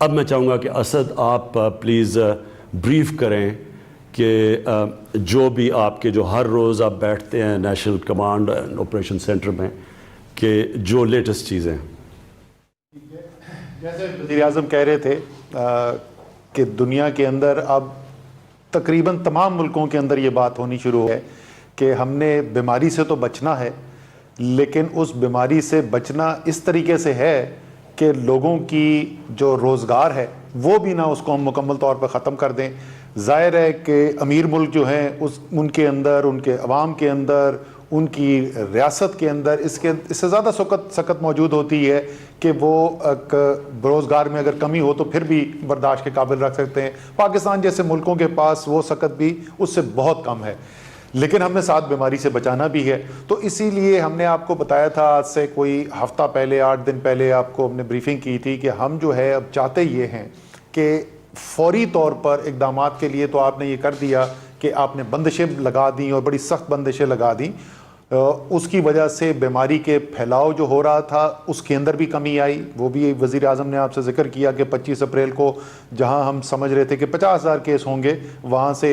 اب میں چاہوں گا کہ اسد آپ پلیز بریف کریں کہ جو بھی آپ کے جو ہر روز آپ بیٹھتے ہیں national command and operation centre میں کہ جو لیٹسٹ چیزیں. جیسے وزیر اعظم کہہ رہے تھے کہ دنیا کے اندر اب تقریباً تمام ملکوں کے اندر یہ بات ہونی شروع ہے کہ ہم نے بیماری سے تو بچنا ہے، لیکن اس بیماری سے بچنا اس طریقے سے ہے کہ لوگوں کی جو روزگار ہے وہ بھی نہ اس کو ہم مکمل طور پر ختم کر دیں. ظاہر ہے کہ امیر ملک جو ہیں ان کے اندر، ان کے عوام کے اندر، ان کی ریاست کے اندر اس سے زیادہ سخت موجود ہوتی ہے کہ وہ روزگار میں اگر کمی ہو تو پھر بھی برداشت کے قابل رکھ سکتے ہیں. پاکستان جیسے ملکوں کے پاس وہ سخت بھی اس سے بہت کم ہے، لیکن ہم نے ساتھ بیماری سے بچانا بھی ہے. تو اسی لیے ہم نے آپ کو بتایا تھا آج سے کوئی ہفتہ پہلے، 8 دن پہلے آپ کو ہم نے بریفنگ کی تھی کہ ہم جو ہے اب چاہتے یہ ہیں کہ فوری طور پر اقدامات کے لیے تو آپ نے یہ کر دیا کہ آپ نے بندشیں لگا دیں اور بڑی سخت بندشیں لگا دیں. اس کی وجہ سے بیماری کے پھیلاؤ جو ہو رہا تھا اس کے اندر بھی کمی آئی. وہ بھی وزیر اعظم نے آپ سے ذکر کیا کہ 25 اپریل کو جہاں ہم سمجھ رہے تھے کہ 50,000 کیس ہوں گے، وہاں سے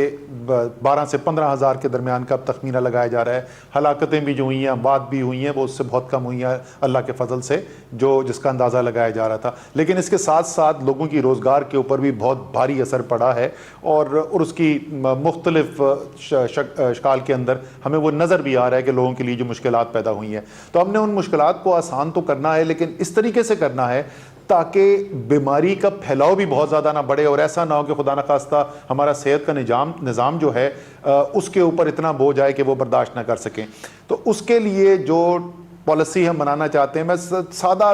12 سے 15,000 کے درمیان کا تخمینہ لگایا جا رہا ہے. ہلاکتیں بھی جو ہوئی ہیں، اموات بھی ہوئی ہیں، وہ اس سے بہت کم ہوئی ہیں اللہ کے فضل سے، جس کا اندازہ لگایا جا رہا تھا. لیکن اس کے ساتھ ساتھ لوگوں کی روزگار کے اوپر بھی بہت بھاری اثر پڑا ہے، اور اس کی مختلف اشکال کے اندر ہمیں وہ نظر بھی آ رہا ہے کہ لوگوں کے لیے جو مشکلات پیدا ہوئی ہیں. تو ہم نے ان مشکلات کو آسان تو کرنا ہے، لیکن اس طریقے سے کرنا ہے تاکہ بیماری کا پھیلاؤ بھی بہت زیادہ نہ بڑھے، اور ایسا نہ ہو کہ خدا نخواستہ ہمارا صحت کا نظام جو ہے اس کے اوپر اتنا بوجھ آئے کہ وہ برداشت نہ کر سکیں. تو اس کے لیے جو پالیسی ہم بنانا چاہتے ہیں، میں سادہ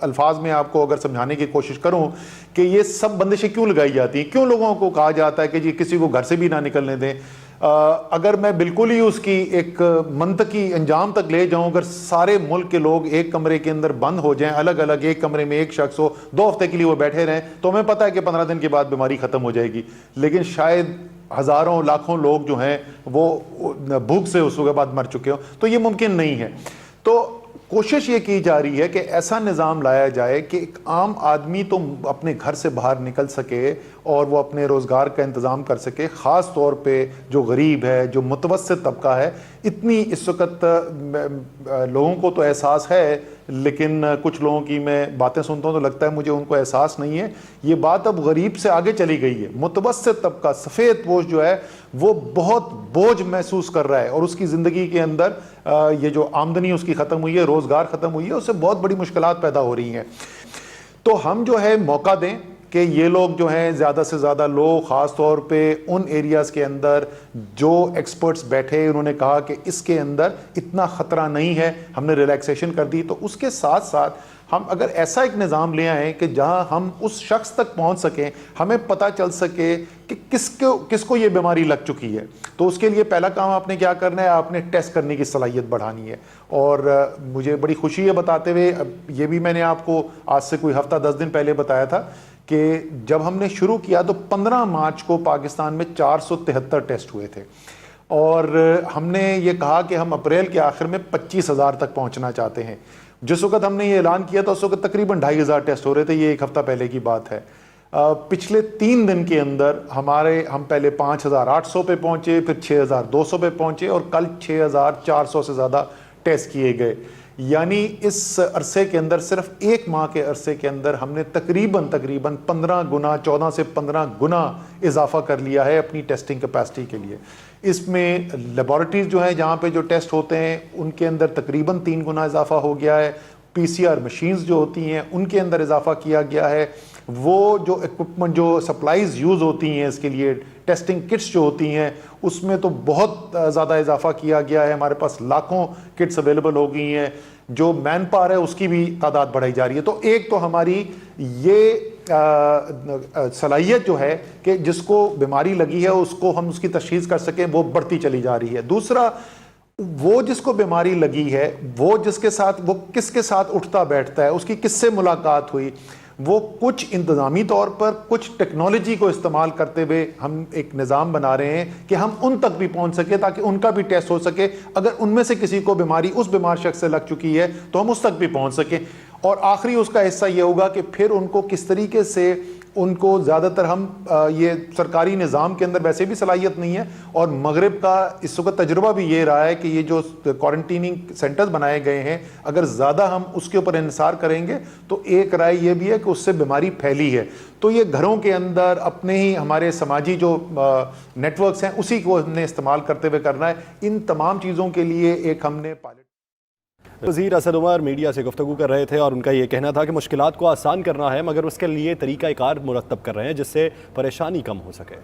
الفاظ میں آپ کو اگر سمجھانے کی کوشش کروں کہ یہ سب بندشیں کیوں لگائی جاتی ہیں، کیوں لوگوں کو کہا جاتا ہے کہ جی کسی کو گھر سے بھی نہ نکلنے دیں. اگر میں بالکل ہی اس کی ایک منطقی انجام تک لے جاؤں، اگر سارے ملک کے لوگ ایک کمرے کے اندر بند ہو جائیں، الگ الگ ایک کمرے میں ایک شخص ہو، 2 ہفتے کے لیے وہ بیٹھے رہیں، تو ہمیں پتہ ہے کہ 15 دن کے بعد بیماری ختم ہو جائے گی. لیکن شاید ہزاروں لاکھوں لوگ جو ہیں وہ بھوک سے اس کے بعد مر چکے ہوں، تو یہ ممکن نہیں ہے. تو کوشش یہ کی جا رہی ہے کہ ایسا نظام لایا جائے کہ ایک عام آدمی تو اپنے گھر سے باہر نکل سکے اور وہ اپنے روزگار کا انتظام کر سکے. خاص طور پہ جو غریب ہے، جو متوسط طبقہ ہے، اتنی اس وقت لوگوں کو تو احساس ہے، لیکن کچھ لوگوں کی میں باتیں سنتا ہوں تو لگتا ہے مجھے ان کو احساس نہیں ہے. یہ بات اب غریب سے آگے چلی گئی ہے. متوسط طبقہ، سفید پوش جو ہے، وہ بہت بوجھ محسوس کر رہا ہے، اور اس کی زندگی کے اندر یہ جو آمدنی اس کی ختم ہوئی ہے، روزگار ختم ہوئی ہے، اس سے بہت بڑی مشکلات پیدا ہو رہی ہیں. تو ہم جو ہے موقع دیں کہ یہ لوگ جو ہیں زیادہ سے زیادہ لوگ، خاص طور پہ ان ایریاز کے اندر جو ایکسپرٹس بیٹھے، انہوں نے کہا کہ اس کے اندر اتنا خطرہ نہیں ہے، ہم نے ریلیکسیشن کر دی. تو اس کے ساتھ ساتھ ہم اگر ایسا ایک نظام لے آئیں کہ جہاں ہم اس شخص تک پہنچ سکیں، ہمیں پتہ چل سکے کہ کس کو یہ بیماری لگ چکی ہے. تو اس کے لیے پہلا کام آپ نے کیا کرنا ہے، آپ نے ٹیسٹ کرنے کی صلاحیت بڑھانی ہے. اور مجھے بڑی خوشی ہے بتاتے ہوئے، یہ بھی میں نے آپ کو آج سے کوئی ہفتہ 10 دن پہلے بتایا تھا کہ جب ہم نے شروع کیا تو 15 مارچ کو پاکستان میں 473 ٹیسٹ ہوئے تھے، اور ہم نے یہ کہا کہ ہم اپریل کے آخر میں 25,000 تک پہنچنا چاہتے ہیں. جس وقت ہم نے یہ اعلان کیا تھا اس وقت تقریباً 2,500 ٹیسٹ ہو رہے تھے. یہ ایک ہفتہ پہلے کی بات ہے. پچھلے 3 دن کے اندر ہم پہلے 5,800 پہ پہنچے، پھر 6,200 پہ پہنچے، اور کل 6,400 سے زیادہ ٹیسٹ کیے گئے. یعنی اس عرصے کے اندر، صرف 1 ماہ کے عرصے کے اندر ہم نے تقریباً 15 گنا، 14 سے 15 گنا اضافہ کر لیا ہے اپنی ٹیسٹنگ کیپیسٹی کے لیے. اس میں لیبارٹریز جو ہیں جہاں پہ جو ٹیسٹ ہوتے ہیں ان کے اندر تقریباً 3 گنا اضافہ ہو گیا ہے. PCR مشینز جو ہوتی ہیں ان کے اندر اضافہ کیا گیا ہے. وہ جو ایکوپمنٹ، جو سپلائیز یوز ہوتی ہیں اس کے لیے، ٹیسٹنگ کٹس جو ہوتی ہیں، اس میں تو بہت زیادہ اضافہ کیا گیا ہے. ہمارے پاس لاکھوں کٹس اویلیبل ہو گئی ہیں. جو مین پاور ہے اس کی بھی تعداد بڑھائی جا رہی ہے. تو ایک تو ہماری یہ صلاحیت جو ہے کہ جس کو بیماری لگی ہے اس کو ہم اس کی تشخیص کر سکیں، وہ بڑھتی چلی جا رہی ہے. دوسرا، وہ جس کو بیماری لگی ہے، وہ کس کے ساتھ اٹھتا بیٹھتا ہے، اس کی کس سے ملاقات ہوئی، وہ کچھ انتظامی طور پر، کچھ ٹیکنالوجی کو استعمال کرتے ہوئے ہم ایک نظام بنا رہے ہیں کہ ہم ان تک بھی پہنچ سکے تاکہ ان کا بھی ٹیسٹ ہو سکے. اگر ان میں سے کسی کو بیماری اس بیمار شخص سے لگ چکی ہے تو ہم اس تک بھی پہنچ سکیں. اور آخری اس کا حصہ یہ ہوگا کہ پھر ان کو کس طریقے سے ان کو زیادہ تر ہم یہ سرکاری نظام کے اندر ویسے بھی صلاحیت نہیں ہے، اور مغرب کا اس وقت تجربہ بھی یہ رہا ہے کہ یہ جو کوارنٹیننگ سینٹرز بنائے گئے ہیں، اگر زیادہ ہم اس کے اوپر انحصار کریں گے تو ایک رائے یہ بھی ہے کہ اس سے بیماری پھیلی ہے. تو یہ گھروں کے اندر اپنے ہی ہمارے سماجی جو نیٹ ورکس ہیں اسی کو ہم نے استعمال کرتے ہوئے کرنا ہے. ان تمام چیزوں کے لیے ایک ہم نے پائلٹ. وزیر اسد عمر میڈیا سے گفتگو کر رہے تھے اور ان کا یہ کہنا تھا کہ مشکلات کو آسان کرنا ہے مگر اس کے لیے طریقہ کار مرتب کر رہے ہیں جس سے پریشانی کم ہو سکے.